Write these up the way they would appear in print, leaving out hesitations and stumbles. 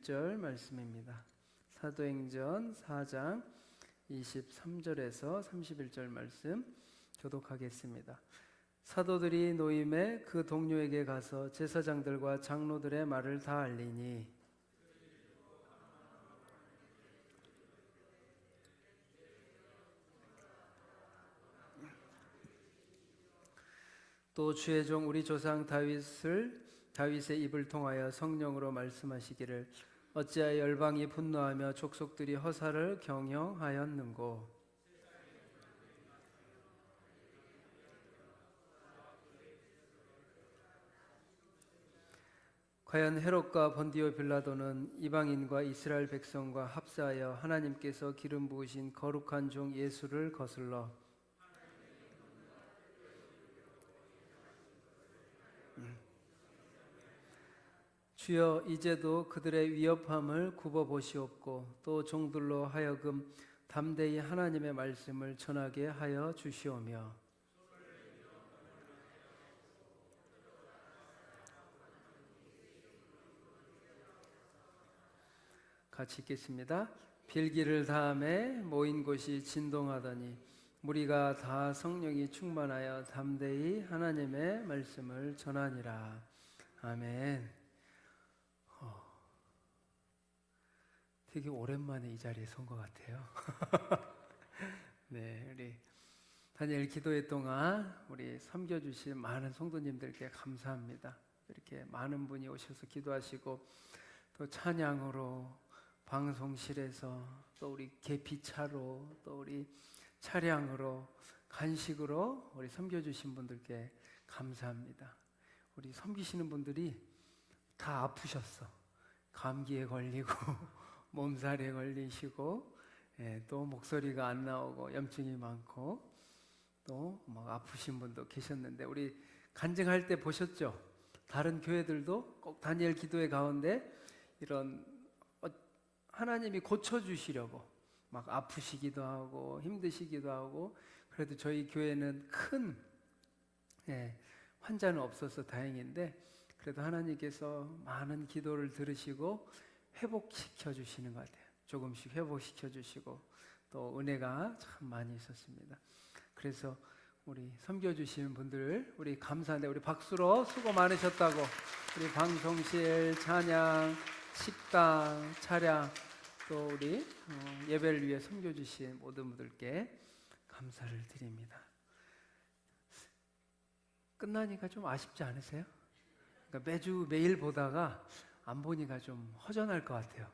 31절 말씀입니다. 사도행전 4장 23절에서 31절 말씀 교독하겠습니다. 사도들이 노임에 그 동료에게 가서 제사장들과 장로들의 말을 다 알리니 또 주의 종 우리 조상 다윗의 입을 통하여 성령으로 말씀하시기를 어찌하여 열방이 분노하며 족속들이 허사를 경영하였는고. 과연 헤롯과 본디오 빌라도는 이방인과 이스라엘 백성과 합사하여 하나님께서 기름 부으신 거룩한 종 예수를 거슬러 주여 이제도 그들의 위협함을 굽어보시옵고 또 종들로 하여금 담대히 하나님의 말씀을 전하게 하여 주시오며 같이 읽겠습니다. 빌기를 다음에 모인 곳이 진동하더니 무리가 다 성령이 충만하여 담대히 하나님의 말씀을 전하니라. 아멘. 되게 오랜만에 이 자리에 선 것 같아요. 네, 우리 다니엘 기도회 동안 우리 섬겨주신 많은 성도님들께 감사합니다. 이렇게 많은 분이 오셔서 기도하시고 또 찬양으로 방송실에서 또 우리 계피차로 또 우리 차량으로 간식으로 우리 섬겨주신 분들께 감사합니다. 우리 섬기시는 분들이 다 아프셨어. 감기에 걸리고 몸살에 걸리시고 또 목소리가 안 나오고 염증이 많고 또 막 아프신 분도 계셨는데 우리 간증할 때 보셨죠? 다른 교회들도 꼭 다니엘 기도회 가운데 이런 하나님이 고쳐주시려고 막 아프시기도 하고 힘드시기도 하고 그래도 저희 교회는 큰 환자는 없어서 다행인데 그래도 하나님께서 많은 기도를 들으시고 회복시켜 주시는 것 같아요. 조금씩 회복시켜 주시고 또 은혜가 참 많이 있었습니다. 그래서 우리 섬겨주시는 분들 우리 감사한데 우리 박수로 수고 많으셨다고 우리 방송실, 찬양, 식당, 차량 또 우리 예배를 위해 섬겨주신 모든 분들께 감사를 드립니다. 끝나니까 좀 아쉽지 않으세요? 그러니까 매일 보다가 안 보니까 좀 허전할 것 같아요.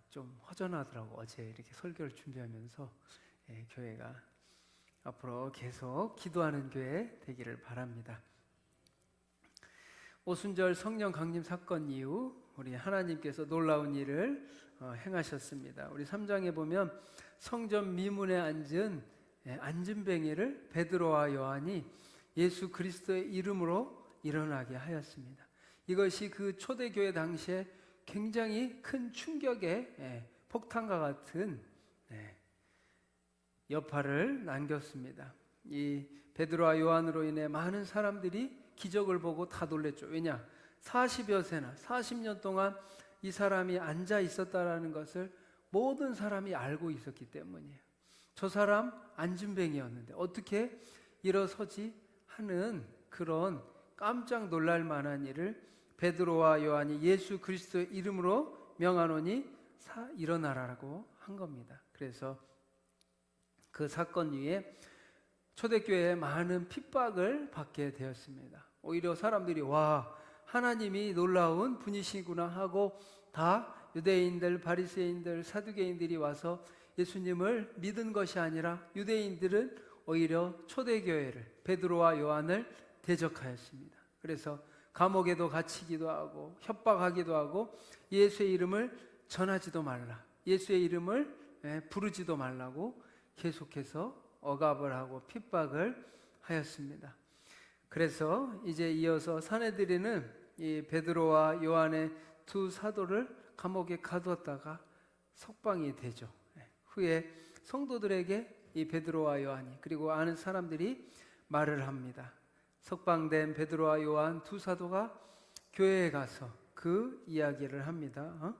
좀 허전하더라고. 어제 이렇게 설교를 준비하면서 교회가 앞으로 계속 기도하는 교회 되기를 바랍니다. 오순절 성령 강림 사건 이후 우리 하나님께서 놀라운 일을 행하셨습니다. 우리 3장에 보면 성전 미문에 앉은 안진뱅이를 베드로와 요한이 예수 그리스도의 이름으로 일어나게 하였습니다. 이것이 그 초대교회 당시에 굉장히 큰 충격의 폭탄과 같은 여파를 남겼습니다. 이 베드로와 요한으로 인해 많은 사람들이 기적을 보고 다 놀랬죠. 왜냐? 40년 동안 이 사람이 앉아 있었다라는 것을 모든 사람이 알고 있었기 때문이에요. 저 사람 안진뱅이였는데 어떻게 일어서지 하는 그런 깜짝 놀랄 만한 일을 베드로와 요한이 예수 그리스도의 이름으로 명하노니 일어나라라고 한 겁니다. 그래서 그 사건 위에 초대교회에 많은 핍박을 받게 되었습니다. 오히려 사람들이 와 하나님이 놀라운 분이시구나 하고 다 유대인들, 바리새인들, 사두개인들이 와서 예수님을 믿은 것이 아니라 유대인들은 오히려 초대교회를 베드로와 요한을 대적하였습니다. 그래서 감옥에도 갇히기도 하고 협박하기도 하고 예수의 이름을 전하지도 말라, 예수의 이름을 부르지도 말라고 계속해서 억압을 하고 핍박을 하였습니다. 그래서 이제 이어서 사내들이는 이 베드로와 요한의 두 사도를 감옥에 가두었다가 석방이 되죠. 후에 성도들에게 이 베드로와 요한이 그리고 아는 사람들이 말을 합니다. 석방된 베드로와 요한 두 사도가 교회에 가서 그 이야기를 합니다.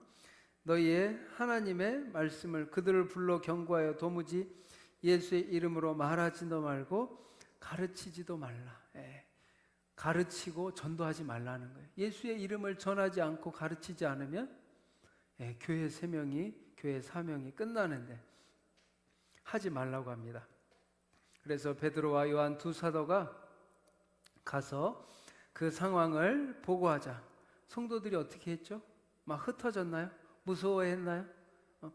너희의 하나님의 말씀을 그들을 불러 경고하여 도무지 예수의 이름으로 말하지도 말고 가르치지도 말라. 가르치고 전도하지 말라는 거예요. 예수의 이름을 전하지 않고 가르치지 않으면 교회 교회 사명이 끝나는데 하지 말라고 합니다. 그래서 베드로와 요한 두 사도가 가서 그 상황을 보고하자 성도들이 어떻게 했죠? 막 흩어졌나요? 무서워했나요?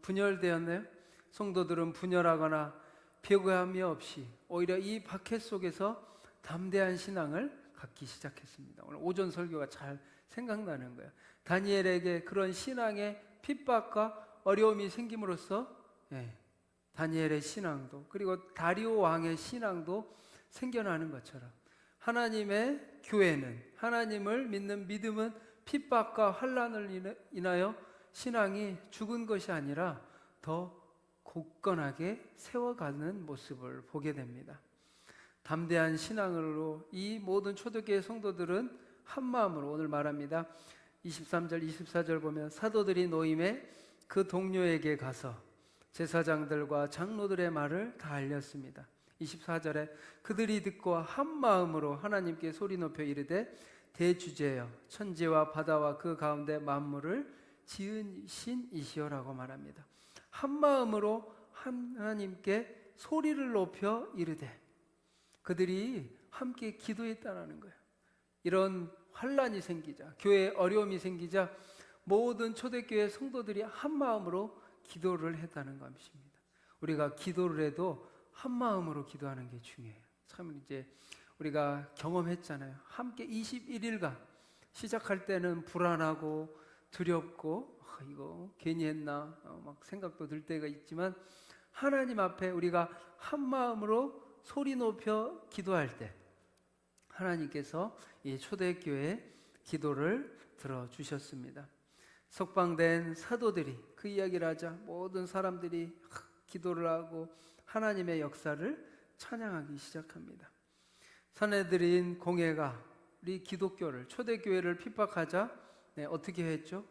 분열되었나요? 성도들은 분열하거나 비교함이 없이 오히려 이 박해 속에서 담대한 신앙을 갖기 시작했습니다. 오늘 오전 설교가 잘 생각나는 거예요. 다니엘에게 그런 신앙의 핍박과 어려움이 생김으로써 다니엘의 신앙도 그리고 다리오 왕의 신앙도 생겨나는 것처럼 하나님의 교회는 하나님을 믿는 믿음은 핍박과 환난을 인하여 신앙이 죽은 것이 아니라 더 굳건하게 세워가는 모습을 보게 됩니다. 담대한 신앙으로 이 모든 초대교회 성도들은 한 마음으로 오늘 말합니다. 23절 24절 보면 사도들이 노임에 그 동료에게 가서 제사장들과 장로들의 말을 다 알렸습니다. 24절에 그들이 듣고 한 마음으로 하나님께 소리 높여 이르되 대주제여 천지와 바다와 그 가운데 만물을 지으신 이시여라고 말합니다. 한 마음으로 하나님께 소리를 높여 이르되 그들이 함께 기도했다는 거예요. 이런 환란이 생기자 교회에 어려움이 생기자 모든 초대교회 성도들이 한 마음으로 기도를 했다는 것입니다. 우리가 기도를 해도 한 마음으로 기도하는 게 중요해요. 참 이제 우리가 경험했잖아요. 함께 21일간 시작할 때는 불안하고 두렵고 이거 괜히 했나 막 생각도 들 때가 있지만 하나님 앞에 우리가 한 마음으로 소리 높여 기도할 때 하나님께서 이 초대교회의 기도를 들어주셨습니다. 석방된 사도들이 그 이야기를 하자 모든 사람들이 기도를 하고 하나님의 역사를 찬양하기 시작합니다. 사내들인 공회가 우리 기독교를 초대교회를 핍박하자 어떻게 했죠?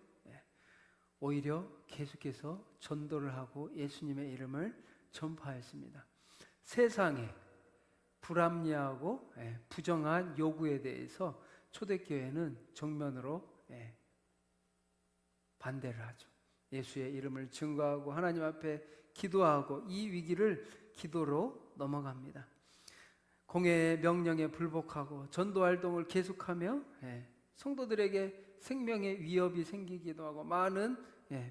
오히려 계속해서 전도를 하고 예수님의 이름을 전파했습니다. 세상에 불합리하고 부정한 요구에 대해서 초대교회는 정면으로 반대를 하죠. 예수의 이름을 증거하고 하나님 앞에 기도하고 이 위기를 기도로 넘어갑니다. 공회의 명령에 불복하고 전도 활동을 계속하며 성도들에게 생명의 위협이 생기기도 하고 많은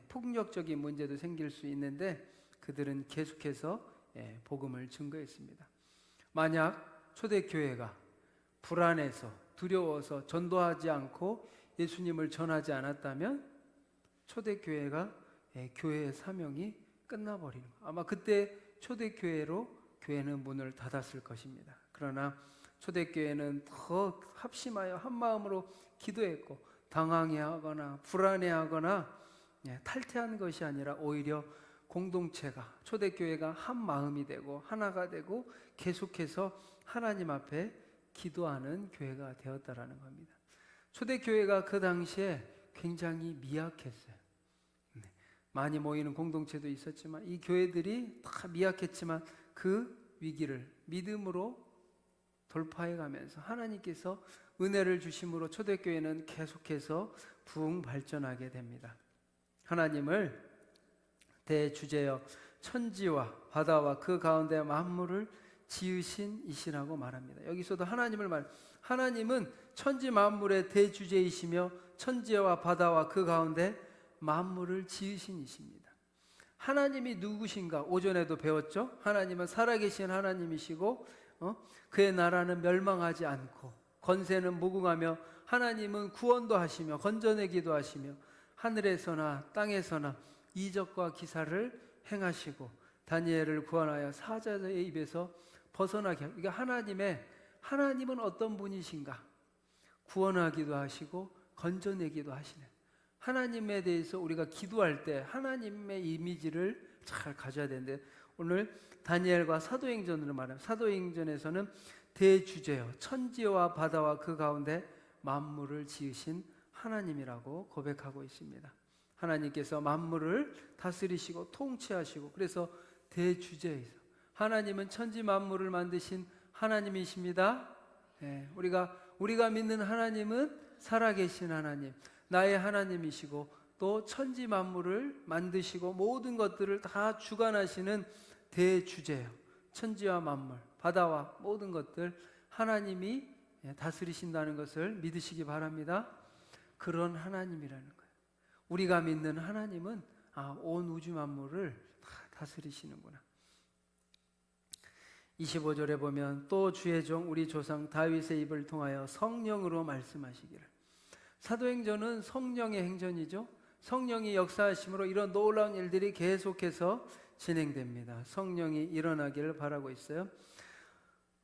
폭력적인 문제도 생길 수 있는데 그들은 계속해서 복음을 증거했습니다. 만약 초대교회가 불안해서 두려워서 전도하지 않고 예수님을 전하지 않았다면 초대교회가 교회의 사명이 끝나버리는 거예요. 아마 그때 초대교회로 교회는 문을 닫았을 것입니다. 그러나 초대교회는 더 합심하여 한 마음으로 기도했고 당황해하거나 불안해하거나 탈퇴한 것이 아니라 오히려 공동체가 초대교회가 한 마음이 되고 하나가 되고 계속해서 하나님 앞에 기도하는 교회가 되었다라는 겁니다. 초대교회가 그 당시에 굉장히 미약했어요. 많이 모이는 공동체도 있었지만 이 교회들이 다 미약했지만 그 위기를 믿음으로 돌파해 가면서 하나님께서 은혜를 주심으로 초대교회는 계속해서 부흥 발전하게 됩니다. 하나님을 대주제여 천지와 바다와 그 가운데 만물을 지으신 이시라고 말합니다. 여기서도 하나님은 천지 만물의 대주제이시며 천지와 바다와 그 가운데 만물을 지으신 이십니다. 하나님이 누구신가? 오전에도 배웠죠? 하나님은 살아계신 하나님이시고 그의 나라는 멸망하지 않고 권세는 무궁하며 하나님은 구원도 하시며 건져내기도 하시며 하늘에서나 땅에서나 이적과 기사를 행하시고 다니엘을 구원하여 사자의 입에서 벗어나게 하고 이게 하나님은 어떤 분이신가? 구원하기도 하시고 건져내기도 하시는 하나님에 대해서 우리가 기도할 때 하나님의 이미지를 잘 가져야 되는데 오늘 다니엘과 사도행전으로 말하면 사도행전에서는 대주제여 천지와 바다와 그 가운데 만물을 지으신 하나님이라고 고백하고 있습니다. 하나님께서 만물을 다스리시고 통치하시고, 그래서 대주제에서 하나님은 천지 만물을 만드신 하나님이십니다. 우리가 믿는 하나님은 살아계신 하나님, 나의 하나님이시고, 또 천지 만물을 만드시고 모든 것들을 다 주관하시는 대주제요. 천지와 만물, 바다와 모든 것들 하나님이 다스리신다는 것을 믿으시기 바랍니다. 그런 하나님이라는 거예요. 우리가 믿는 하나님은 온 우주 만물을 다 다스리시는구나. 25절에 보면 또 주의 종 우리 조상 다윗의 입을 통하여 성령으로 말씀하시기를. 사도행전은 성령의 행전이죠. 성령이 역사하심으로 이런 놀라운 일들이 계속해서 진행됩니다. 성령이 일어나기를 바라고 있어요.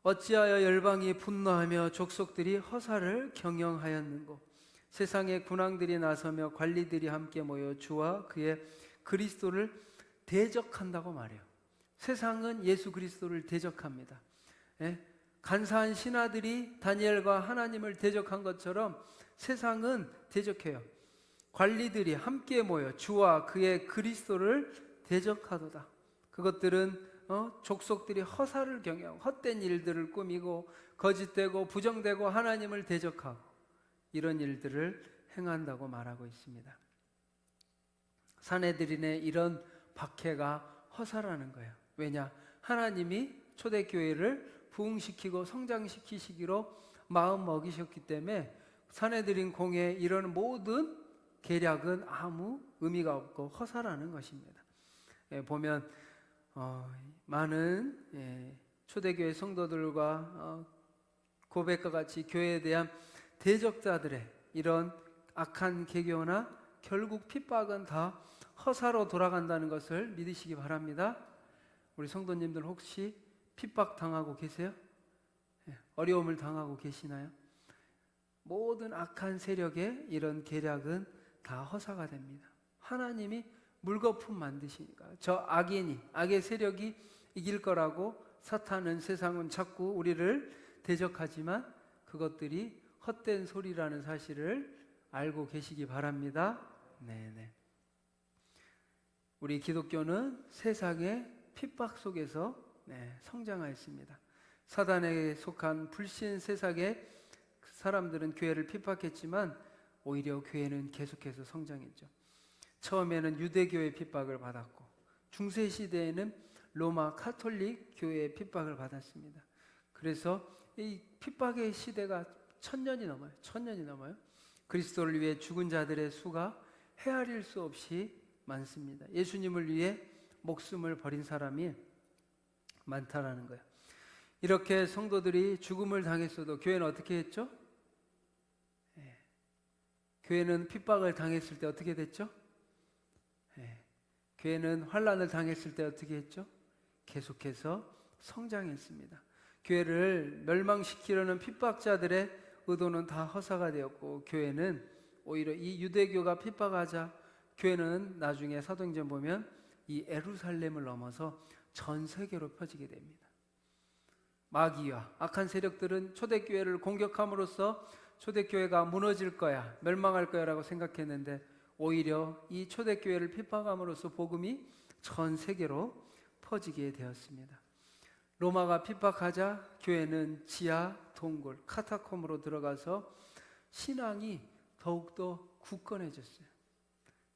어찌하여 열방이 분노하며 족속들이 허사를 경영하였는고, 세상의 군왕들이 나서며 관리들이 함께 모여 주와 그의 그리스도를 대적한다고 말해요. 세상은 예수 그리스도를 대적합니다. 간사한 신하들이 다니엘과 하나님을 대적한 것처럼 세상은 대적해요. 관리들이 함께 모여 주와 그의 그리스도를 대적하도다. 그것들은 족속들이 허사를 경영, 헛된 일들을 꾸미고 거짓되고 부정되고 하나님을 대적하고 이런 일들을 행한다고 말하고 있습니다. 사내들인의 이런 박해가 허사라는 거예요. 왜냐? 하나님이 초대교회를 부흥시키고 성장시키시기로 마음 먹이셨기 때문에 사내들인 공에 이런 모든 계략은 아무 의미가 없고 허사라는 것입니다. 보면 많은 초대교회 성도들과 고백과 같이 교회에 대한 대적자들의 이런 악한 계교나 결국 핍박은 다 허사로 돌아간다는 것을 믿으시기 바랍니다. 우리 성도님들 혹시 핍박 당하고 계세요? 어려움을 당하고 계시나요? 모든 악한 세력의 이런 계략은 다 허사가 됩니다. 하나님이 물거품 만드시니까 저 악의 세력이 이길 거라고 사탄은, 세상은 자꾸 우리를 대적하지만 그것들이 헛된 소리라는 사실을 알고 계시기 바랍니다. 네네. 우리 기독교는 세상의 핍박 속에서 성장하였습니다. 사단에 속한 불신 세상의 사람들은 교회를 핍박했지만 오히려 교회는 계속해서 성장했죠. 처음에는 유대교의 핍박을 받았고 중세시대에는 로마 카톨릭 교회의 핍박을 받았습니다. 그래서 이 핍박의 시대가 1000년이 넘어요. 그리스도를 위해 죽은 자들의 수가 헤아릴 수 없이 많습니다. 예수님을 위해 목숨을 버린 사람이 많다라는 거예요. 이렇게 성도들이 죽음을 당했어도 교회는 어떻게 했죠? 교회는 핍박을 당했을 때 어떻게 됐죠? 교회는 환난을 당했을 때 어떻게 했죠? 계속해서 성장했습니다. 교회를 멸망시키려는 핍박자들의 의도는 다 허사가 되었고, 교회는 오히려 이 유대교가 핍박하자 교회는 나중에 사도행전 보면 이 예루살렘을 넘어서 전 세계로 퍼지게 됩니다. 마귀와 악한 세력들은 초대교회를 공격함으로써 초대교회가 무너질 거야, 멸망할 거야 라고 생각했는데 오히려 이 초대교회를 핍박함으로써 복음이 전 세계로 퍼지게 되었습니다. 로마가 핍박하자 교회는 지하 동굴, 카타콤으로 들어가서 신앙이 더욱더 굳건해졌어요.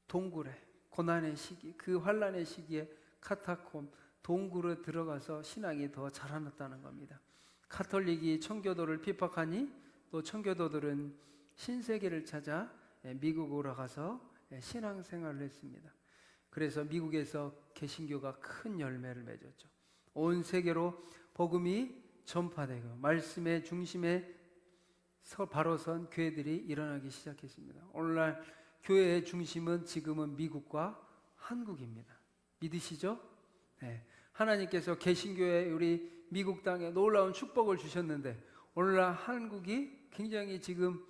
동굴에, 고난의 시기, 그 환난의 시기에 카타콤, 동굴에 들어가서 신앙이 더 자라났다는 겁니다. 카톨릭이 청교도를 핍박하니 또 청교도들은 신세계를 찾아 미국으로 가서 신앙생활을 했습니다. 그래서 미국에서 개신교가 큰 열매를 맺었죠. 온 세계로 복음이 전파되고 말씀의 중심에 바로 선 교회들이 일어나기 시작했습니다. 오늘날 교회의 중심은 지금은 미국과 한국입니다. 믿으시죠? 하나님께서 개신교회 우리 미국 땅에 놀라운 축복을 주셨는데 오늘날 한국이 굉장히 지금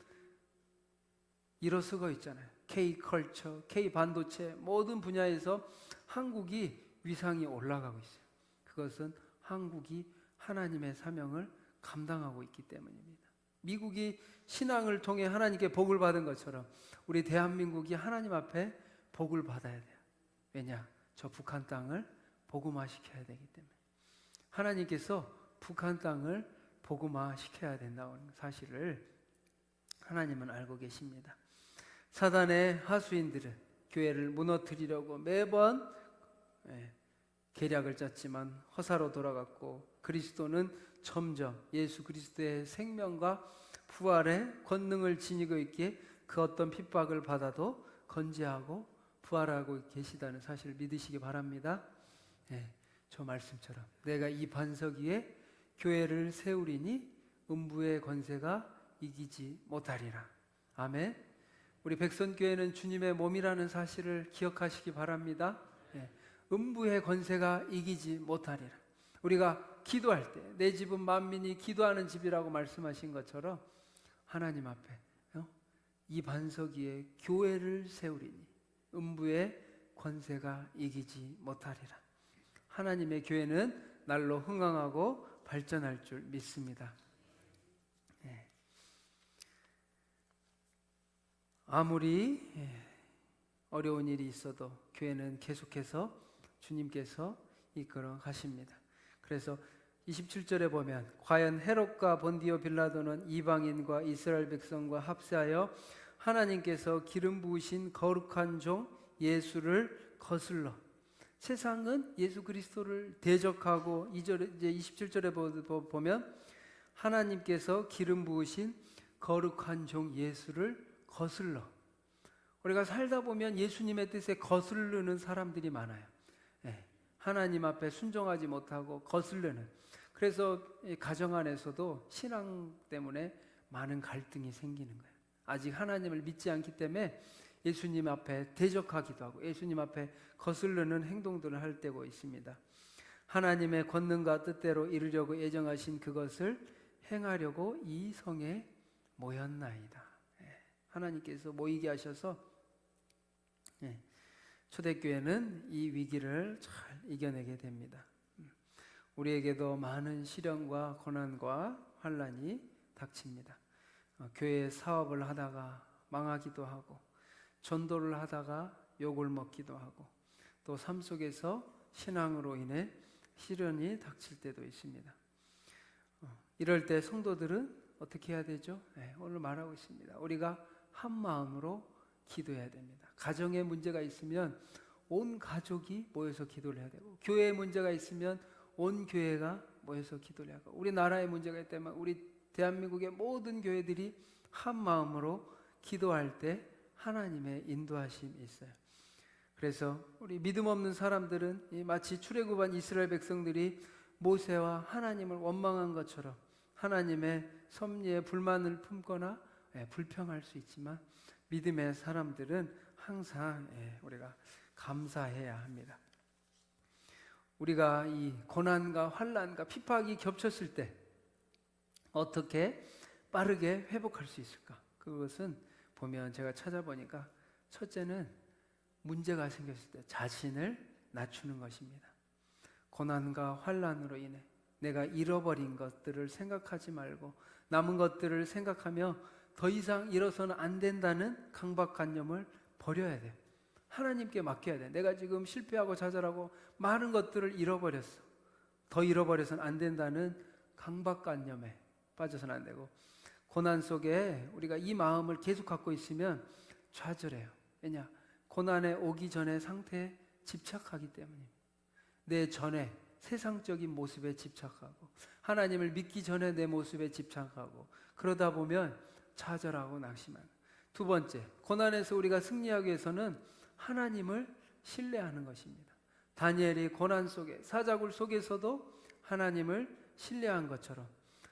일어서고 있잖아요. K-컬처, K-반도체 모든 분야에서 한국이 위상이 올라가고 있어요. 그것은 한국이 하나님의 사명을 감당하고 있기 때문입니다. 미국이 신앙을 통해 하나님께 복을 받은 것처럼 우리 대한민국이 하나님 앞에 복을 받아야 돼요. 왜냐? 저 북한 땅을 복음화시켜야 되기 때문에. 하나님께서 북한 땅을 복음화시켜야 된다는 사실을 하나님은 알고 계십니다. 사단의 하수인들은 교회를 무너뜨리려고 매번 계략을 짰지만 허사로 돌아갔고, 그리스도는 점점 예수 그리스도의 생명과 부활의 권능을 지니고 있기에 그 어떤 핍박을 받아도 건재하고 부활하고 계시다는 사실을 믿으시기 바랍니다. 저 말씀처럼 내가 이 반석 위에 교회를 세우리니 음부의 권세가 이기지 못하리라. 아멘. 우리 백선교회는 주님의 몸이라는 사실을 기억하시기 바랍니다. 음부의 권세가 이기지 못하리라. 우리가 기도할 때 내 집은 만민이 기도하는 집이라고 말씀하신 것처럼 하나님 앞에 이 반석 위에 교회를 세우리니 음부의 권세가 이기지 못하리라. 하나님의 교회는 날로 흥왕하고 발전할 줄 믿습니다. 아무리 어려운 일이 있어도 교회는 계속해서 주님께서 이끌어 가십니다. 그래서 27절에 보면 과연 헤롯과 본디오 빌라도는 이방인과 이스라엘 백성과 합세하여 하나님께서 기름 부으신 거룩한 종 예수를 거슬러, 세상은 예수 그리스도를 대적하고 이제 27절에 보면 하나님께서 기름 부으신 거룩한 종 예수를 거슬러. 우리가 살다 보면 예수님의 뜻에 거슬르는 사람들이 많아요. 하나님 앞에 순종하지 못하고 거슬르는. 그래서 가정 안에서도 신앙 때문에 많은 갈등이 생기는 거예요. 아직 하나님을 믿지 않기 때문에 예수님 앞에 대적하기도 하고 예수님 앞에 거슬르는 행동들을 할 때고 있습니다. 하나님의 권능과 뜻대로 이루려고 예정하신 그것을 행하려고 이 성에 모였나이다. 하나님께서 모이게 하셔서 초대교회는 이 위기를 잘 이겨내게 됩니다. 우리에게도 많은 시련과 고난과 환난이 닥칩니다. 교회 사업을 하다가 망하기도 하고, 전도를 하다가 욕을 먹기도 하고, 또 삶 속에서 신앙으로 인해 시련이 닥칠 때도 있습니다. 이럴 때 성도들은 어떻게 해야 되죠? 오늘 말하고 있습니다. 우리가 한 마음으로 기도해야 됩니다. 가정에 문제가 있으면 온 가족이 모여서 기도를 해야 되고, 교회에 문제가 있으면 온 교회가 모여서 기도를 하고, 우리나라에 문제가 있다면 우리 대한민국의 모든 교회들이 한 마음으로 기도할 때 하나님의 인도하심이 있어요. 그래서 우리 믿음 없는 사람들은 마치 출애굽한 이스라엘 백성들이 모세와 하나님을 원망한 것처럼 하나님의 섭리에 불만을 품거나 불평할 수 있지만, 믿음의 사람들은 항상 우리가 감사해야 합니다. 우리가 이 고난과 환난과 핍박이 겹쳤을 때 어떻게 빠르게 회복할 수 있을까? 그것은 보면 제가 찾아보니까 첫째는 문제가 생겼을 때 자신을 낮추는 것입니다. 고난과 환난으로 인해 내가 잃어버린 것들을 생각하지 말고 남은 것들을 생각하며 더 이상 잃어서는 안 된다는 강박관념을 버려야 돼요. 하나님께 맡겨야 돼. 내가 지금 실패하고 좌절하고 많은 것들을 잃어버렸어. 더 잃어버려서는 안 된다는 강박관념에 빠져서는 안 되고, 고난 속에 우리가 이 마음을 계속 갖고 있으면 좌절해요. 왜냐? 고난에 오기 전의 상태에 집착하기 때문입니다. 내 전에 세상적인 모습에 집착하고 하나님을 믿기 전에 내 모습에 집착하고, 그러다 보면 좌절하고 낙심하는. 두 번째, 고난에서 우리가 승리하기 위해서는 하나님을 신뢰하는 것입니다. 다니엘이 고난 속에, 사자굴 속에서도 하나님을 신뢰한 것처럼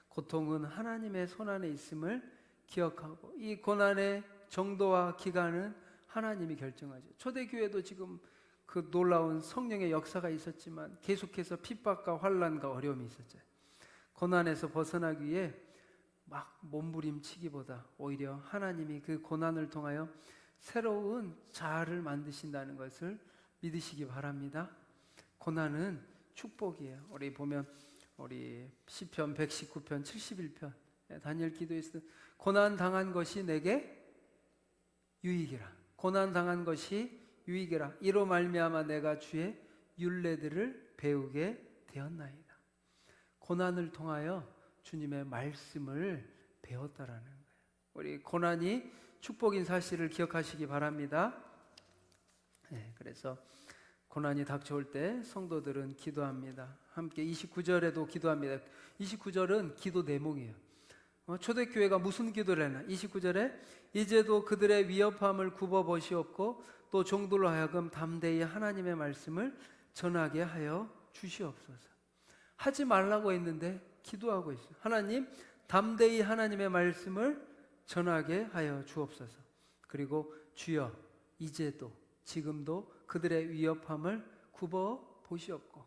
고통은 하나님의 손안에 있음을 기억하고, 이 고난의 정도와 기간은 하나님이 결정하죠. 초대교회도 지금 그 놀라운 성령의 역사가 있었지만 계속해서 핍박과 환난과 어려움이 있었죠. 고난에서 벗어나기 위해 막 몸부림치기보다 오히려 하나님이 그 고난을 통하여 새로운 자아를 만드신다는 것을 믿으시기 바랍니다. 고난은 축복이에요. 우리 보면 우리 시편 119편 71편 다니엘 기도했을 때 고난 당한 것이 내게 유익이라. 고난 당한 것이 유익이라. 이로 말미암아 내가 주의 율례들을 배우게 되었나이다. 고난을 통하여 주님의 말씀을 배웠다라는 거예요. 우리 고난이 축복인 사실을 기억하시기 바랍니다. 그래서 고난이 닥쳐올 때 성도들은 기도합니다. 함께 29절에도 기도합니다. 29절은 기도 내용이에요. 초대교회가 무슨 기도를 했나? 29절에 이제도 그들의 위협함을 굽어보시옵고 또 종들로 하여금 담대히 하나님의 말씀을 전하게 하여 주시옵소서. 하지 말라고 했는데 기도하고 있어요. 하나님, 담대히 하나님의 말씀을 전하게 하여 주옵소서. 그리고 주여, 이제도 지금도 그들의 위협함을 굽어 보시옵고.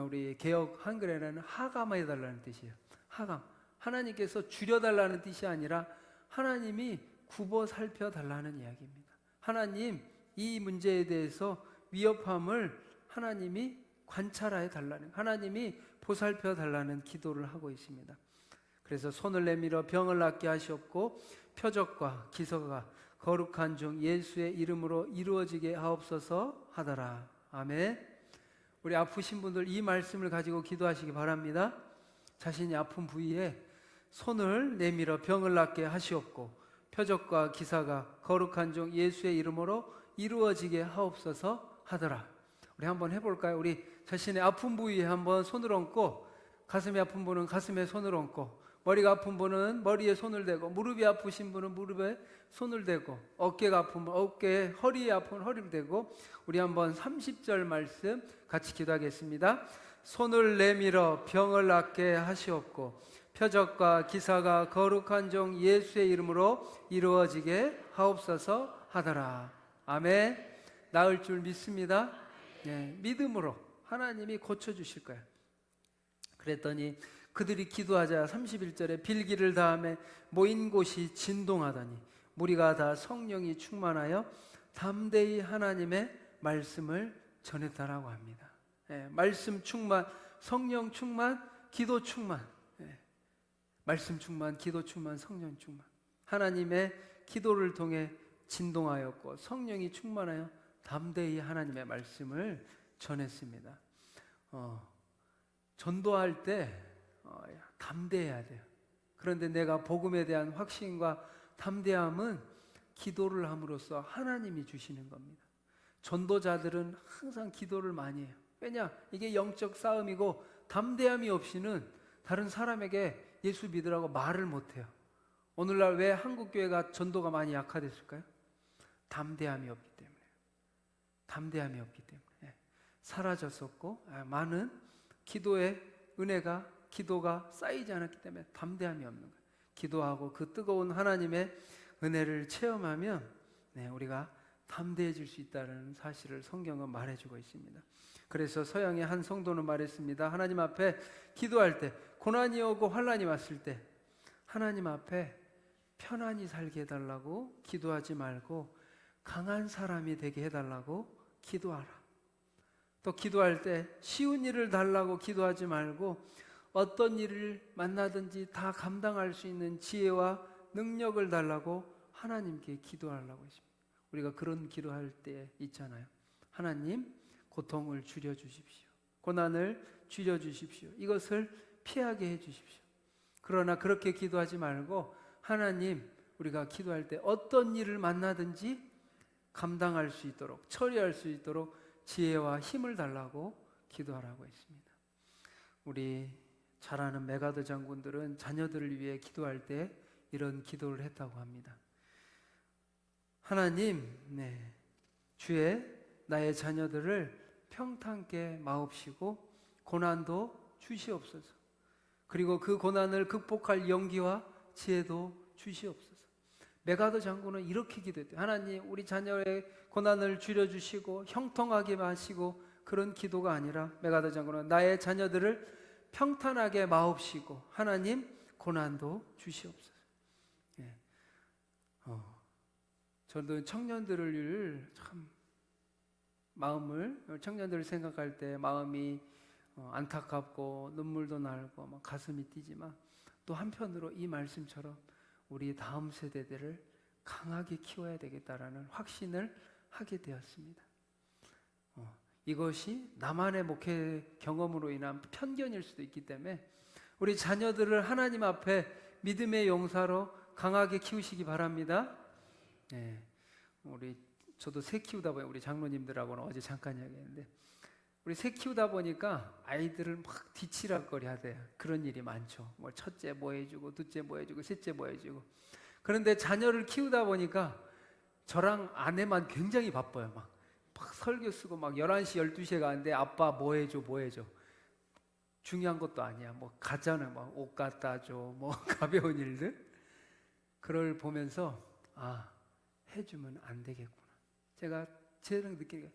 우리 개역 한글에는 하감해 달라는 뜻이에요. 하감. 하나님께서 줄여달라는 뜻이 아니라 하나님이 굽어 살펴달라는 이야기입니다. 하나님, 이 문제에 대해서 위협함을 하나님이 관찰해 달라는, 하나님이 보살펴 달라는 기도를 하고 있습니다. 그래서 손을 내밀어 병을 낫게 하시옵고 표적과 기사가 거룩한 종 예수의 이름으로 이루어지게 하옵소서 하더라. 아멘. 우리 아프신 분들 이 말씀을 가지고 기도하시기 바랍니다. 자신이 아픈 부위에 손을 내밀어 병을 낫게 하시옵고 표적과 기사가 거룩한 종 예수의 이름으로 이루어지게 하옵소서 하더라. 우리 한번 해볼까요? 우리 자신의 아픈 부위에 한번 손을 얹고, 가슴이 아픈 분은 가슴에 손을 얹고, 머리가 아픈 분은 머리에 손을 대고, 무릎이 아프신 분은 무릎에 손을 대고, 어깨가 아픈 분은 어깨에, 허리에 아픈 허리를 대고, 우리 한번 30절 말씀 같이 기도하겠습니다. 손을 내밀어 병을 낫게 하시옵고 표적과 기사가 거룩한 종 예수의 이름으로 이루어지게 하옵소서 하더라. 아멘. 나을 줄 믿습니다. 믿음으로 하나님이 고쳐주실 거예요. 그랬더니 그들이 기도하자 31절에 빌기를 다음에 모인 곳이 진동하더니 무리가 다 성령이 충만하여 담대히 하나님의 말씀을 전했다라고 합니다. 말씀 충만, 성령 충만, 기도 충만. 말씀 충만, 기도 충만, 성령 충만. 하나님의 기도를 통해 진동하였고 성령이 충만하여 담대히 하나님의 말씀을 전했습니다. 전도할 때 담대해야 돼요. 그런데 내가 복음에 대한 확신과 담대함은 기도를 함으로써 하나님이 주시는 겁니다. 전도자들은 항상 기도를 많이 해요. 왜냐? 이게 영적 싸움이고 담대함이 없이는 다른 사람에게 예수 믿으라고 말을 못해요. 오늘날 왜 한국교회가 전도가 많이 약화됐을까요? 담대함이 없기 때문에. 담대함이 없기 때문에 사라졌었고, 많은 기도의 은혜가, 기도가 쌓이지 않았기 때문에 담대함이 없는 거예요. 기도하고 그 뜨거운 하나님의 은혜를 체험하면 우리가 담대해질 수 있다는 사실을 성경은 말해주고 있습니다. 그래서 서양의 한 성도는 말했습니다. 하나님 앞에 기도할 때, 고난이 오고 환난이 왔을 때 하나님 앞에 편안히 살게 해달라고 기도하지 말고 강한 사람이 되게 해달라고 기도하라. 또 기도할 때 쉬운 일을 달라고 기도하지 말고 어떤 일을 만나든지 다 감당할 수 있는 지혜와 능력을 달라고 하나님께 기도하려고 했습니다. 우리가 그런 기도할 때 있잖아요. 하나님, 고통을 줄여주십시오. 고난을 줄여주십시오. 이것을 피하게 해주십시오. 그러나 그렇게 기도하지 말고 하나님, 우리가 기도할 때 어떤 일을 만나든지 감당할 수 있도록, 처리할 수 있도록 지혜와 힘을 달라고 기도하라고 했습니다. 우리 잘 아는 메가드 장군들은 자녀들을 위해 기도할 때 이런 기도를 했다고 합니다. 하나님, 주의 나의 자녀들을 평탄케 마옵시고 고난도 주시옵소서. 그리고 그 고난을 극복할 용기와 지혜도 주시옵소서. 메가드 장군은 이렇게 기도했대요. 하나님, 우리 자녀의 고난을 줄여주시고 형통하게 하시고, 그런 기도가 아니라 메가드 장군은 나의 자녀들을 평탄하게 마옵시고 하나님, 고난도 주시옵소서. 저도 청년들을 참 청년들을 생각할 때 마음이 안타깝고 눈물도 나고 막 가슴이 뛰지만, 또 한편으로 이 말씀처럼 우리 다음 세대들을 강하게 키워야 되겠다라는 확신을 하게 되었습니다. 이것이 나만의 목회 경험으로 인한 편견일 수도 있기 때문에 우리 자녀들을 하나님 앞에 믿음의 용사로 강하게 키우시기 바랍니다. 네, 저도 새 키우다 보니 우리 장로님들하고는 어제 잠깐 이야기했는데 우리 새 키우다 보니까 아이들을 막 뒤치락거리 하대요. 그런 일이 많죠. 뭐 첫째 뭐 해주고 둘째 뭐 해주고 셋째 뭐 해주고. 그런데 자녀를 키우다 보니까 저랑 아내만 굉장히 바빠요. 막 설교 쓰고 막 11시 12시에 가는데 아빠 뭐 해줘 뭐 해줘. 중요한 것도 아니야. 뭐 가잖아요. 막 옷 갖다 줘. 뭐 가벼운 일들. 그걸 보면서 해주면 안 되겠구나. 제가 느끼는 게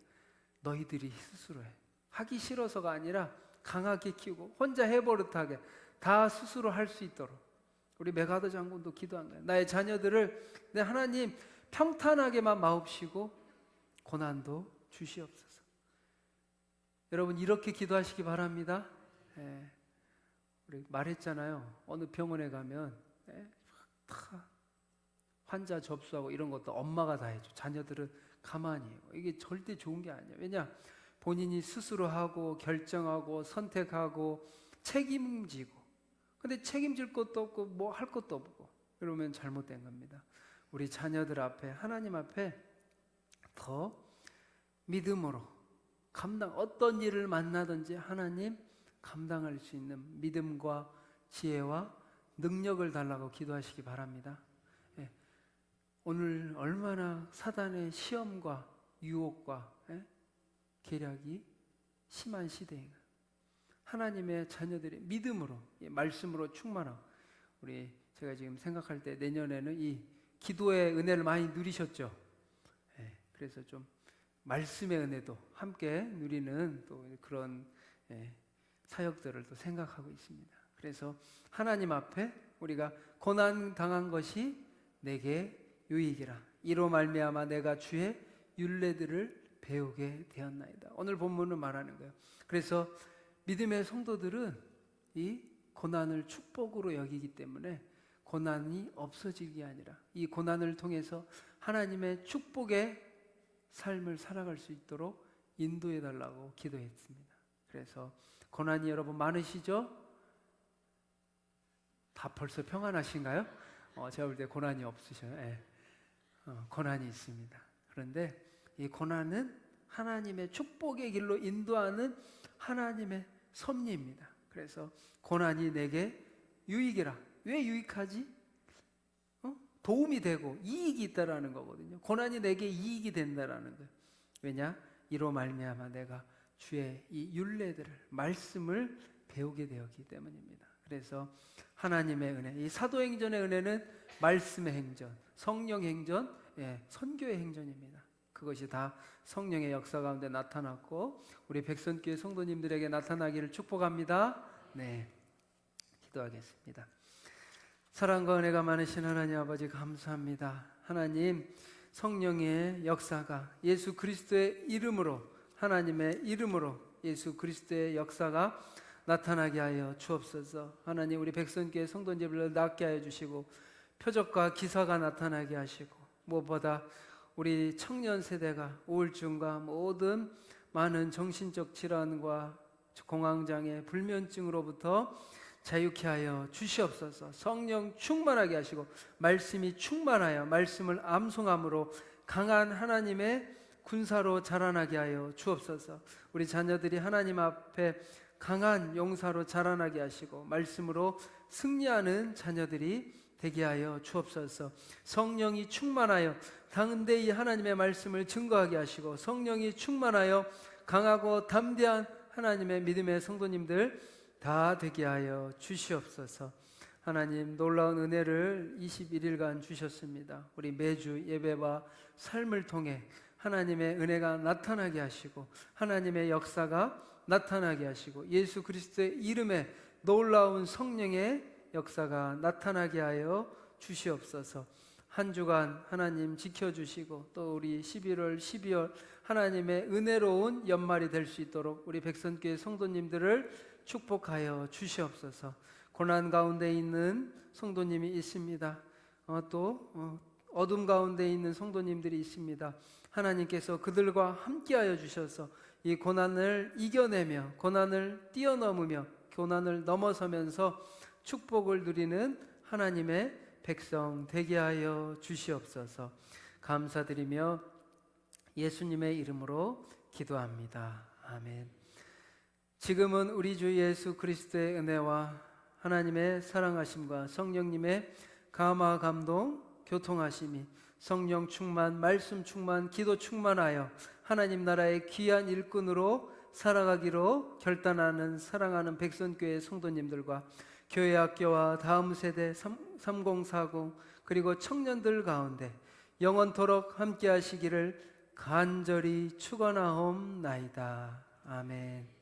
너희들이 스스로 해. 하기 싫어서가 아니라 강하게 키우고 혼자 해버릇하게 다 스스로 할 수 있도록 우리 메가더 장군도 기도한 거예요. 나의 자녀들을 내 하나님 평탄하게만 마옵시고 고난도 주시옵소서. 여러분 이렇게 기도하시기 바랍니다. 우리 말했잖아요. 어느 병원에 가면 다 환자 접수하고 이런 것도 엄마가 다 해줘. 자녀들은 가만히 해요. 이게 절대 좋은 게 아니에요. 왜냐? 본인이 스스로 하고 결정하고 선택하고 책임지고 근데 책임질 것도 없고 뭐 할 것도 없고 그러면 잘못된 겁니다. 우리 자녀들 앞에 하나님 앞에 더 믿음으로 어떤 일을 만나든지 하나님 감당할 수 있는 믿음과 지혜와 능력을 달라고 기도하시기 바랍니다. 오늘 얼마나 사단의 시험과 유혹과 계략이 심한 시대인가. 하나님의 자녀들이 믿음으로 말씀으로 충만하고 제가 지금 생각할 때 내년에는 이 기도의 은혜를 많이 누리셨죠. 그래서 좀 말씀의 은혜도 함께 누리는 또 그런 사역들을 또 생각하고 있습니다. 그래서 하나님 앞에 우리가 고난 당한 것이 내게 유익이라 이로 말미암아 내가 주의 율례들을 배우게 되었나이다. 오늘 본문은 말하는 거예요. 그래서 믿음의 성도들은 이 고난을 축복으로 여기기 때문에 고난이 없어질 게 아니라 이 고난을 통해서 하나님의 축복의 삶을 살아갈 수 있도록 인도해 달라고 기도했습니다. 그래서 고난이 여러분 많으시죠? 다 벌써 평안하신가요? 제가 볼 때 고난이 없으셔요. 고난이 있습니다. 그런데 이 고난은 하나님의 축복의 길로 인도하는 하나님의 섭리입니다. 그래서 고난이 내게 유익이라. 왜 유익하지? 도움이 되고 이익이 있다라는 거거든요. 고난이 내게 이익이 된다라는 거예요. 왜냐? 이로 말미암아 내가 주의 이 율례들을 말씀을 배우게 되었기 때문입니다. 그래서 하나님의 은혜, 이 사도행전의 은혜는 말씀의 행전, 성령 행전, 선교의 행전입니다. 그것이 다 성령의 역사 가운데 나타났고 우리 백선교회 성도님들에게 나타나기를 축복합니다. 네, 기도하겠습니다. 사랑과 은혜가 많으신 하나님 아버지 감사합니다. 하나님 성령의 역사가 예수 그리스도의 이름으로 하나님의 이름으로 예수 그리스도의 역사가 나타나게 하여 주옵소서. 하나님 우리 백선교회 성도님들을 낫게 하여 주시고 표적과 기사가 나타나게 하시고 무엇보다 우리 청년 세대가 우울증과 모든 많은 정신적 질환과 공황장애, 불면증으로부터 자유케 하여 주시옵소서. 성령 충만하게 하시고 말씀이 충만하여 말씀을 암송함으로 강한 하나님의 군사로 자라나게 하여 주옵소서. 우리 자녀들이 하나님 앞에 강한 용사로 자라나게 하시고 말씀으로 승리하는 자녀들이 되게 하여 주옵소서. 성령이 충만하여 당대히 하나님의 말씀을 증거하게 하시고 성령이 충만하여 강하고 담대한 하나님의 믿음의 성도님들 다 되게 하여 주시옵소서. 하나님 놀라운 은혜를 21일간 주셨습니다. 우리 매주 예배와 삶을 통해 하나님의 은혜가 나타나게 하시고 하나님의 역사가 나타나게 하시고 예수 그리스도의 이름에 놀라운 성령의 역사가 나타나게 하여 주시옵소서. 한 주간 하나님 지켜주시고 또 우리 11월 12월 하나님의 은혜로운 연말이 될 수 있도록 우리 백선교회 성도님들을 축복하여 주시옵소서. 고난 가운데 있는 성도님이 있습니다. 또 어둠 가운데 있는 성도님들이 있습니다. 하나님께서 그들과 함께하여 주셔서 이 고난을 이겨내며 고난을 뛰어넘으며 고난을 넘어서면서 축복을 누리는 하나님의 백성 되게 하여 주시옵소서. 감사드리며 예수님의 이름으로 기도합니다. 아멘. 지금은 우리 주 예수 그리스도의 은혜와 하나님의 사랑하심과 성령님의 감화 감동 교통하심이 성령 충만, 말씀 충만, 기도 충만하여 하나님 나라의 귀한 일꾼으로 살아가기로 결단하는 사랑하는 백선교회 성도님들과 교회 학교와 다음 세대 3040 그리고 청년들 가운데 영원토록 함께 하시기를 간절히 축원하옵나이다. 아멘.